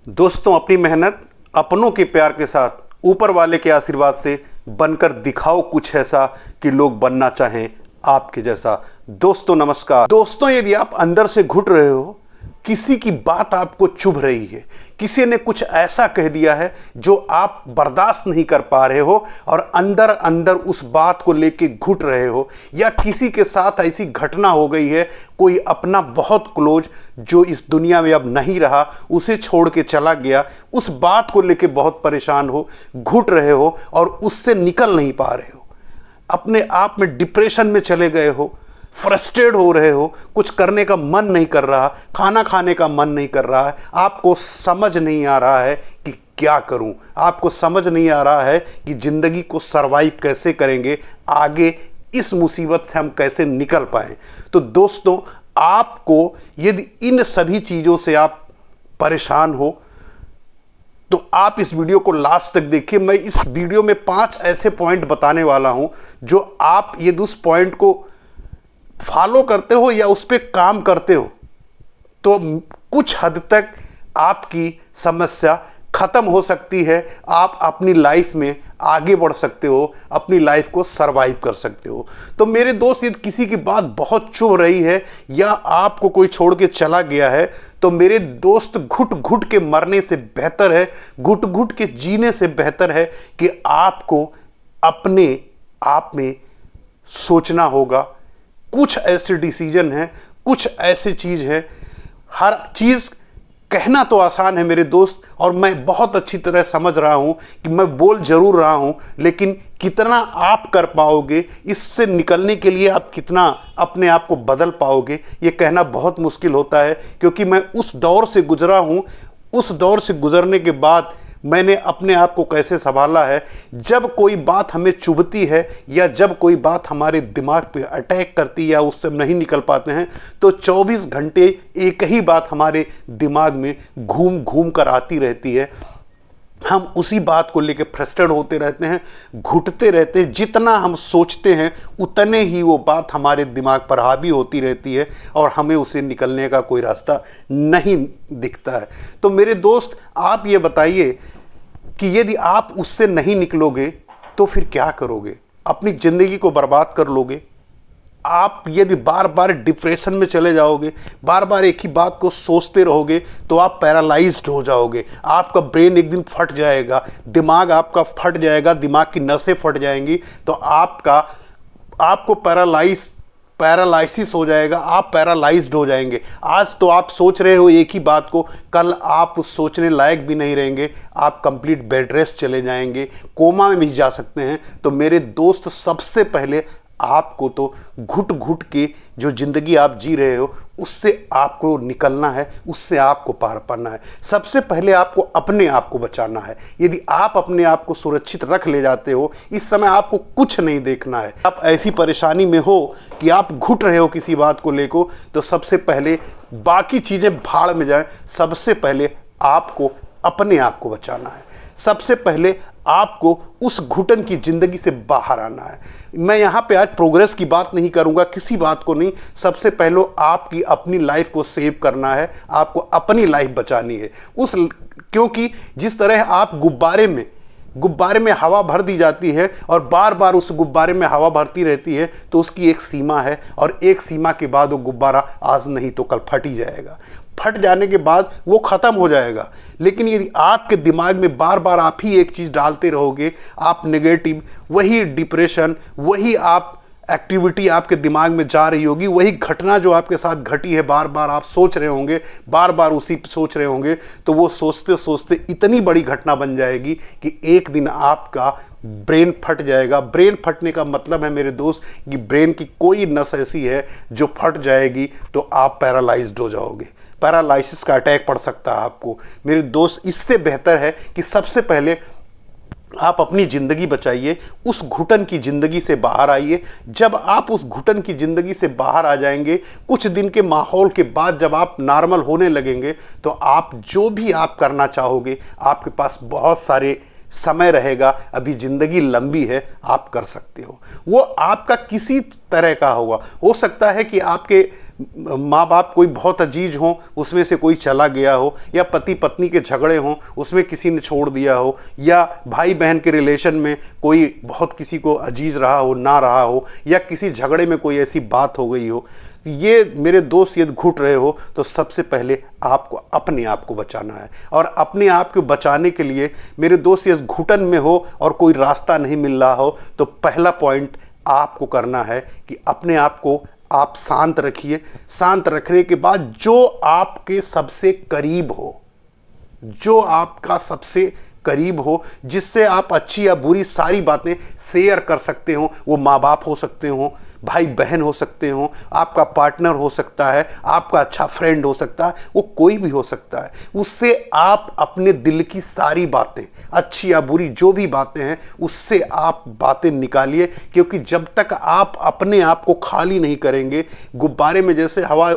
दोस्तों, अपनी मेहनत अपनों के प्यार के साथ ऊपर वाले के आशीर्वाद से बनकर दिखाओ कुछ ऐसा कि लोग बनना चाहें आपके जैसा। दोस्तों नमस्कार। दोस्तों, यदि आप अंदर से घुट रहे हो, किसी की बात आपको चुभ रही है, किसी ने कुछ ऐसा कह दिया है जो आप बर्दाश्त नहीं कर पा रहे हो और अंदर अंदर उस बात को लेके घुट रहे हो, या किसी के साथ ऐसी घटना हो गई है, कोई अपना बहुत क्लोज जो इस दुनिया में अब नहीं रहा, उसे छोड़ के चला गया, उस बात को लेके बहुत परेशान हो, घुट रहे हो और उससे निकल नहीं पा रहे हो, अपने आप में डिप्रेशन में चले गए हो, फ्रस्ट्रेट हो रहे हो, कुछ करने का मन नहीं कर रहा, खाना खाने का मन नहीं कर रहा है, आपको समझ नहीं आ रहा है कि क्या करूं, आपको समझ नहीं आ रहा है कि ज़िंदगी को सरवाइव कैसे करेंगे, आगे इस मुसीबत से हम कैसे निकल पाएं। तो दोस्तों, आपको यदि इन सभी चीज़ों से आप परेशान हो तो आप इस वीडियो को लास्ट तक देखिए। मैं इस वीडियो में 5 ऐसे पॉइंट बताने वाला हूं जो आप यदि उस पॉइंट को फॉलो करते हो या उस पर काम करते हो तो कुछ हद तक आपकी समस्या खत्म हो सकती है, आप अपनी लाइफ में आगे बढ़ सकते हो, अपनी लाइफ को सरवाइव कर सकते हो। तो मेरे दोस्त, यदि किसी की बात बहुत चुभ रही है या आपको कोई छोड़ के चला गया है, तो मेरे दोस्त, घुट घुट के मरने से बेहतर है, घुट घुट के जीने से बेहतर है कि आपको अपने आप में सोचना होगा। कुछ ऐसे डिसीजन हैं, कुछ ऐसी चीज़ है, हर चीज़ कहना तो आसान है मेरे दोस्त, और मैं बहुत अच्छी तरह समझ रहा हूं कि मैं बोल जरूर रहा हूं, लेकिन कितना आप कर पाओगे, इससे निकलने के लिए आप कितना अपने आप को बदल पाओगे, ये कहना बहुत मुश्किल होता है। क्योंकि मैं उस दौर से गुजरा हूं, उस दौर से गुजरने के बाद मैंने अपने आप को कैसे संभाला है। जब कोई बात हमें चुभती है या जब कोई बात हमारे दिमाग पे अटैक करती है या उससे नहीं निकल पाते हैं, तो 24 घंटे एक ही बात हमारे दिमाग में घूम घूम कर आती रहती है। हम उसी बात को लेकर फ्रस्ट्रेट होते रहते हैं, घुटते रहते हैं। जितना हम सोचते हैं उतने ही वो बात हमारे दिमाग पर हावी होती रहती है और हमें उसे निकलने का कोई रास्ता नहीं दिखता है। तो मेरे दोस्त, आप ये बताइए कि यदि आप उससे नहीं निकलोगे तो फिर क्या करोगे? अपनी ज़िंदगी को बर्बाद कर लोगे। आप यदि बार बार डिप्रेशन में चले जाओगे, बार बार एक ही बात को सोचते रहोगे, तो आप पैरालाइज्ड हो जाओगे। आपका ब्रेन एक दिन फट जाएगा, दिमाग आपका फट जाएगा, दिमाग की नसें फट जाएंगी, तो आपको पैरालाइसिस हो जाएगा, आप पैरालाइज्ड हो जाएंगे। आज तो आप सोच रहे हो एक ही बात को, कल आप सोचने लायक भी नहीं रहेंगे, आप कंप्लीट बेड रेस्ट चले जाएंगे, कोमा में भी जा सकते हैं। तो मेरे दोस्त, सबसे पहले आपको तो घुट घुट के जो ज़िंदगी आप जी रहे हो उससे आपको निकलना है, उससे आपको पार पाना है। सबसे पहले आपको अपने आप को बचाना है। यदि आप अपने आप को सुरक्षित रख ले जाते हो, इस समय आपको कुछ नहीं देखना है। आप ऐसी परेशानी में हो कि आप घुट रहे हो किसी बात को लेकर, तो सबसे पहले बाकी चीज़ें भाड़ में जाएं, सबसे पहले आपको अपने आप को बचाना है। सबसे पहले आपको उस घुटन की ज़िंदगी से बाहर आना है। मैं यहाँ पे आज प्रोग्रेस की बात नहीं करूँगा, किसी बात को नहीं। सबसे पहले आपकी अपनी लाइफ को सेव करना है, आपको अपनी लाइफ बचानी है। क्योंकि जिस तरह आप गुब्बारे में हवा भर दी जाती है और बार बार उस गुब्बारे में हवा भरती रहती है, तो उसकी एक सीमा है, और एक सीमा के बाद वो गुब्बारा आज नहीं तो कल फट ही जाएगा। फट जाने के बाद वो ख़त्म हो जाएगा। लेकिन यदि आपके दिमाग में बार बार आप ही एक चीज़ डालते रहोगे, आप नेगेटिव, वही डिप्रेशन, वही आप एक्टिविटी आपके दिमाग में जा रही होगी, वही घटना जो आपके साथ घटी है बार बार आप सोच रहे होंगे, बार बार उसी सोच रहे होंगे, तो वो सोचते सोचते इतनी बड़ी घटना बन जाएगी कि एक दिन आपका ब्रेन फट जाएगा। ब्रेन फटने का मतलब है मेरे दोस्त कि ब्रेन की कोई नस ऐसी है जो फट जाएगी तो आप पैरालाइज्ड हो जाओगे, पैरालिसिस का अटैक पड़ सकता है आपको। मेरे दोस्त, इससे बेहतर है कि सबसे पहले आप अपनी ज़िंदगी बचाइए, उस घुटन की ज़िंदगी से बाहर आइए। जब आप उस घुटन की ज़िंदगी से बाहर आ जाएंगे, कुछ दिन के माहौल के बाद जब आप नॉर्मल होने लगेंगे, तो आप जो भी आप करना चाहोगे, आपके पास बहुत सारे समय रहेगा, अभी ज़िंदगी लंबी है, आप कर सकते हो। वो आपका किसी तरह का होगा, हो सकता है कि आपके माँ बाप कोई बहुत अजीज हों, उसमें से कोई चला गया हो, या पति पत्नी के झगड़े हों, उसमें किसी ने छोड़ दिया हो, या भाई बहन के रिलेशन में कोई बहुत किसी को अजीज रहा हो, ना रहा हो, या किसी झगड़े में कोई ऐसी बात हो गई हो, ये मेरे दोस्त यदि घुट रहे हो, तो सबसे पहले आपको अपने आप को बचाना है। और अपने आप को बचाने के लिए मेरे दोस्त ये घुटन में हो और कोई रास्ता नहीं मिल रहा हो, तो पहला पॉइंट आपको करना है कि अपने आप को आप शांत रखिए। शांत रखने के बाद जो आपके सबसे करीब हो, जो आपका सबसे करीब हो, जिससे आप अच्छी या बुरी सारी बातें शेयर कर सकते हो, वो माँ बाप हो सकते हो, भाई बहन हो सकते हो, आपका पार्टनर हो सकता है, आपका अच्छा फ्रेंड हो सकता है, वो कोई भी हो सकता है। उससे आप अपने दिल की सारी बातें, अच्छी या बुरी जो भी बातें हैं, उससे आप बातें निकालिए। क्योंकि जब तक आप अपने आप को खाली नहीं करेंगे, गुब्बारे में जैसे हवा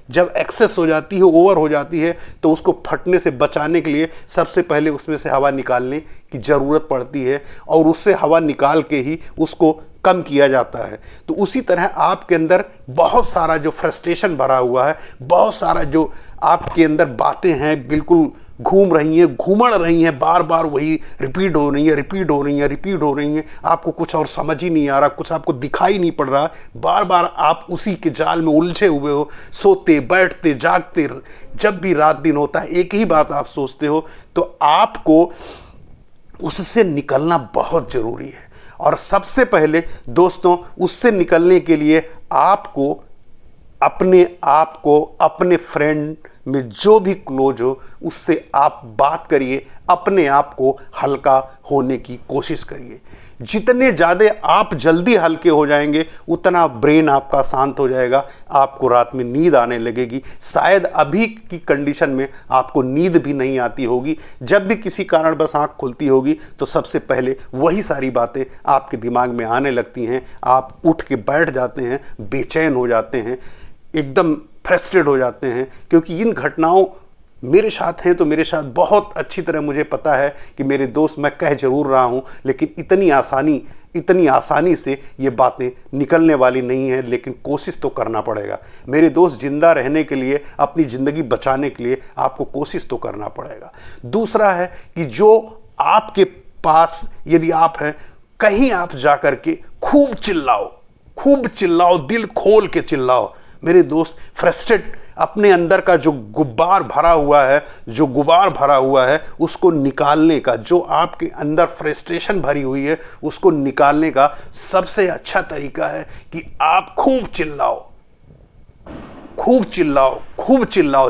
जब एक्सेस हो जाती है, ओवर हो जाती है, तो उसको फटने से बचाने के लिए सबसे पहले उसमें से हवा निकालने की ज़रूरत पड़ती है, और उससे हवा निकाल के ही उसको कम किया जाता है। तो उसी तरह आपके अंदर बहुत सारा जो फ्रस्ट्रेशन भरा हुआ है, बहुत सारा जो आपके अंदर बातें हैं बिल्कुल घूम रही हैं, घूमड़ रही हैं, बार बार वही रिपीट हो रही है, रिपीट हो रही है, रिपीट हो रही हैं, आपको कुछ और समझ ही नहीं आ रहा, कुछ आपको दिखाई नहीं पड़ रहा, बार बार आप उसी के जाल में उलझे हुए हो। सोते बैठते जागते जब भी रात दिन होता है, एक ही बात आप सोचते हो, तो आपको उससे निकलना बहुत ज़रूरी है। और सबसे पहले दोस्तों, उससे निकलने के लिए आपको अपने आप को, अपने फ्रेंड में जो भी क्लोज हो, उससे आप बात करिए, अपने आप को हल्का होने की कोशिश करिए। जितने ज़्यादा आप जल्दी हल्के हो जाएंगे, उतना ब्रेन आपका शांत हो जाएगा, आपको रात में नींद आने लगेगी। शायद अभी की कंडीशन में आपको नींद भी नहीं आती होगी, जब भी किसी कारणवश आँख खुलती होगी तो सबसे पहले वही सारी बातें आपके दिमाग में आने लगती हैं। आप उठ के बैठ जाते हैं, बेचैन हो जाते हैं, एकदम फ्रस्ट्रेट हो जाते हैं। क्योंकि इन घटनाओं मेरे साथ हैं, तो मेरे साथ बहुत अच्छी तरह मुझे पता है कि मेरे दोस्त, मैं कह जरूर रहा हूं, लेकिन इतनी आसानी से ये बातें निकलने वाली नहीं है। लेकिन कोशिश तो करना पड़ेगा मेरे दोस्त, जिंदा रहने के लिए, अपनी ज़िंदगी बचाने के लिए आपको कोशिश तो करना पड़ेगा। दूसरा है कि जो आपके पास यदि आप हैं, कहीं आप जा कर के खूब चिल्लाओ, दिल खोल के चिल्लाओ। मेरे दोस्त, फ्रस्ट्रेट अपने अंदर का जो गुबार भरा हुआ है, उसको निकालने का, जो आपके अंदर फ्रस्ट्रेशन भरी हुई है, उसको निकालने का सबसे अच्छा तरीका है कि आप खूब चिल्लाओ।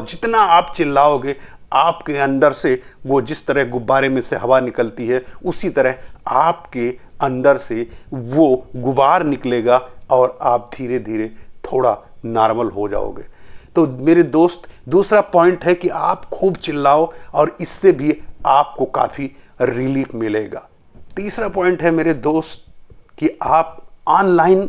जितना आप चिल्लाओगे, आपके अंदर से वो जिस तरह गुब्बारे में से हवा निकलती है, उसी तरह आपके अंदर से वो गुबार निकलेगा और आप धीरे धीरे थोड़ा नॉर्मल हो जाओगे। तो मेरे दोस्त, दूसरा पॉइंट है कि आप खूब चिल्लाओ, और इससे भी आपको काफ़ी रिलीफ मिलेगा। तीसरा पॉइंट है मेरे दोस्त कि आप ऑनलाइन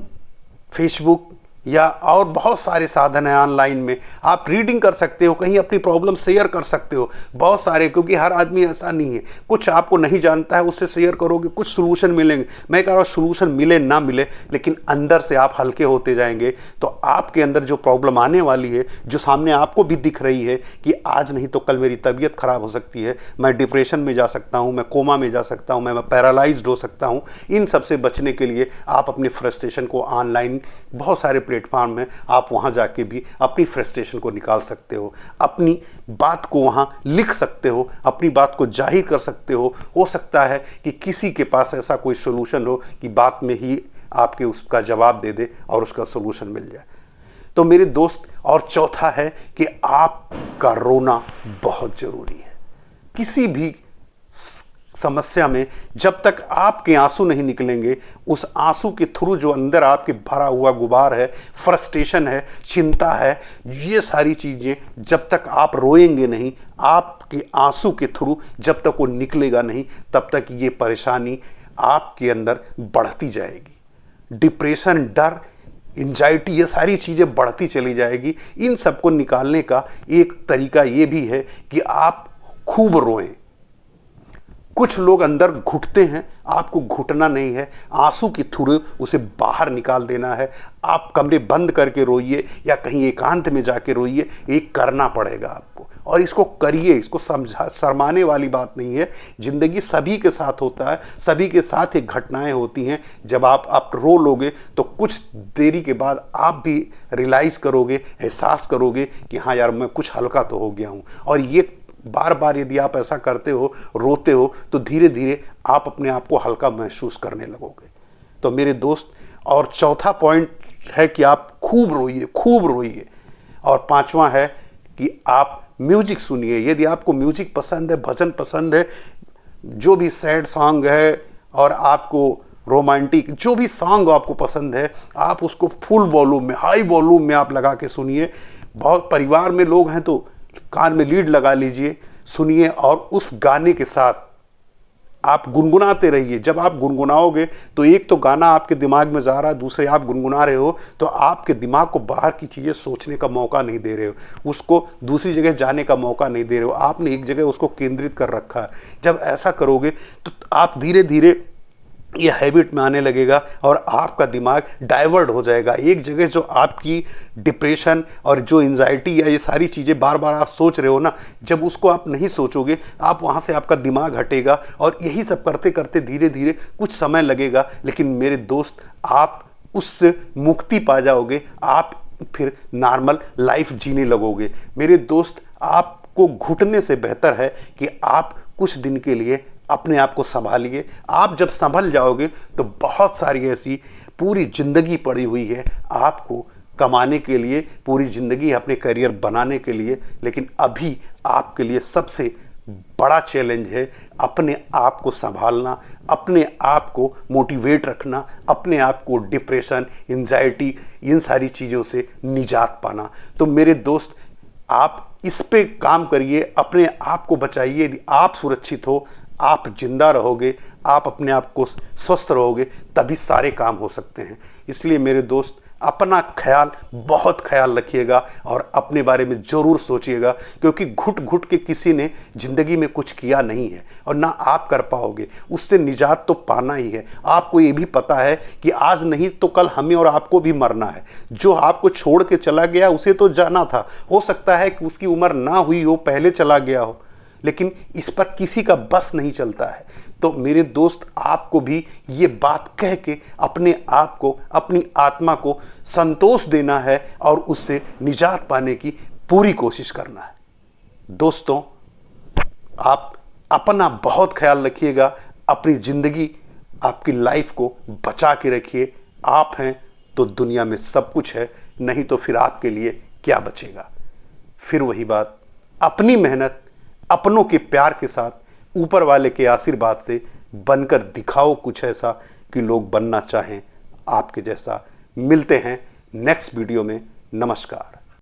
फेसबुक या और बहुत सारे साधन हैं ऑनलाइन में, आप रीडिंग कर सकते हो, कहीं अपनी प्रॉब्लम शेयर कर सकते हो, बहुत सारे। क्योंकि हर आदमी ऐसा नहीं है, कुछ आपको नहीं जानता है, उससे शेयर करोगे, कुछ सोल्यूशन मिलेंगे। मैं कह रहा हूँ सोल्यूशन मिले ना मिले, लेकिन अंदर से आप हल्के होते जाएंगे, तो आपके अंदर जो प्रॉब्लम आने वाली है, जो सामने आपको भी दिख रही है कि आज नहीं तो कल मेरी तबीयत खराब हो सकती है, मैं डिप्रेशन में जा सकता हूँ, मैं कोमा में जा सकता हूँ, मैं पैरालाइज्ड हो सकता हूँ, इन सब से बचने के लिए आप अपनी फ्रस्ट्रेशन को ऑनलाइन बहुत सारे प्लेटफॉर्म में आप वहां जाके भी अपनी फ्रस्ट्रेशन को निकाल सकते हो, अपनी बात को वहां लिख सकते हो, अपनी बात को जाहिर कर सकते हो सकता है कि किसी के पास ऐसा कोई सोल्यूशन हो कि बात में ही आपके उसका जवाब दे दे और उसका सोल्यूशन मिल जाए। तो मेरे दोस्त, और चौथा है कि आपका रोना बहुत जरूरी है। किसी भी समस्या में जब तक आपके आंसू नहीं निकलेंगे, उस आंसू के थ्रू जो अंदर आपके भरा हुआ गुबार है, फ्रस्ट्रेशन है, चिंता है, ये सारी चीज़ें जब तक आप रोएंगे नहीं, आपके आंसू के थ्रू जब तक वो निकलेगा नहीं, तब तक ये परेशानी आपके अंदर बढ़ती जाएगी। डिप्रेशन, डर, एंजाइटी, ये सारी चीज़ें बढ़ती चली जाएगी। इन सबको निकालने का एक तरीका ये भी है कि आप खूब रोएं, कुछ लोग अंदर घुटते हैं, आपको घुटना नहीं है, आंसू के थ्रू उसे बाहर निकाल देना है। आप कमरे बंद करके रोइए या कहीं एकांत में जाके रोइए, ये करना पड़ेगा आपको, और इसको करिए। इसको समझा शर्माने वाली बात नहीं है। ज़िंदगी सभी के साथ होता है, सभी के साथ एक घटनाएं होती हैं। जब आप रो लोगे तो कुछ देरी के बाद आप भी रियलाइज़ करोगे, एहसास करोगे कि हाँ यार, मैं कुछ हल्का तो हो गया हूँ। और ये बार बार यदि आप ऐसा करते हो, रोते हो, तो धीरे धीरे आप अपने आप को हल्का महसूस करने लगोगे। तो मेरे दोस्त, और चौथा पॉइंट है कि आप खूब रोइए, खूब रोइए। और पांचवा है कि आप म्यूजिक सुनिए। यदि आपको म्यूजिक पसंद है, भजन पसंद है, जो भी सैड सॉन्ग है और आपको रोमांटिक जो भी सॉन्ग आपको पसंद है, आप उसको फुल वॉल्यूम में, हाई वॉल्यूम में आप लगा के सुनिए। बहुत परिवार में लोग हैं तो कान में लीड लगा लीजिए, सुनिए, और उस गाने के साथ आप गुनगुनाते रहिए। जब आप गुनगुनाओगे तो एक तो गाना आपके दिमाग में जा रहा है, दूसरे आप गुनगुना रहे हो, तो आपके दिमाग को बाहर की चीज़ें सोचने का मौका नहीं दे रहे हो, उसको दूसरी जगह जाने का मौका नहीं दे रहे हो, आपने एक जगह उसको केंद्रित कर रखा है। जब ऐसा करोगे तो आप धीरे धीरे ये हैबिट में आने लगेगा और आपका दिमाग डाइवर्ट हो जाएगा एक जगह। जो आपकी डिप्रेशन और जो एंजाइटी या ये सारी चीज़ें बार बार आप सोच रहे हो ना, जब उसको आप नहीं सोचोगे, आप वहाँ से आपका दिमाग हटेगा। और यही सब करते करते धीरे धीरे कुछ समय लगेगा, लेकिन मेरे दोस्त, आप उससे मुक्ति पा जाओगे। आप फिर नॉर्मल लाइफ जीने लगोगे। मेरे दोस्त, आपको घुटने से बेहतर है कि आप कुछ दिन के लिए अपने आप को संभालिए। आप जब संभल जाओगे तो बहुत सारी ऐसी पूरी ज़िंदगी पड़ी हुई है आपको कमाने के लिए, पूरी ज़िंदगी अपने करियर बनाने के लिए। लेकिन अभी आपके लिए सबसे बड़ा चैलेंज है अपने आप को संभालना, अपने आप को मोटिवेट रखना, अपने आप को डिप्रेशन, एंजाइटी, इन सारी चीज़ों से निजात पाना। तो मेरे दोस्त, आप इस पे काम करिए, अपने आप को बचाइए। यदि आप सुरक्षित हो, आप जिंदा रहोगे, आप अपने आप को स्वस्थ रहोगे, तभी सारे काम हो सकते हैं। इसलिए मेरे दोस्त, अपना ख्याल, बहुत ख्याल रखिएगा और अपने बारे में ज़रूर सोचिएगा, क्योंकि घुट घुट के किसी ने ज़िंदगी में कुछ किया नहीं है और ना आप कर पाओगे। उससे निजात तो पाना ही है। आपको ये भी पता है कि आज नहीं तो कल हमें और आपको भी मरना है। जो आपको छोड़ के चला गया उसे तो जाना था, हो सकता है कि उसकी उम्र ना हुई हो, पहले चला गया हो, लेकिन इस पर किसी का बस नहीं चलता है। तो मेरे दोस्त, आपको भी ये बात कह के अपने आप को, अपनी आत्मा को संतोष देना है और उससे निजात पाने की पूरी कोशिश करना है। दोस्तों, आप अपना बहुत ख्याल रखिएगा, अपनी ज़िंदगी, आपकी लाइफ को बचा के रखिए। आप हैं तो दुनिया में सब कुछ है, नहीं तो फिर आपके लिए क्या बचेगा। फिर वही बात, अपनी मेहनत, अपनों के प्यार के साथ, ऊपर वाले के आशीर्वाद से बनकर दिखाओ कुछ ऐसा कि लोग बनना चाहें आपके जैसा। मिलते हैं नेक्स्ट वीडियो में। नमस्कार।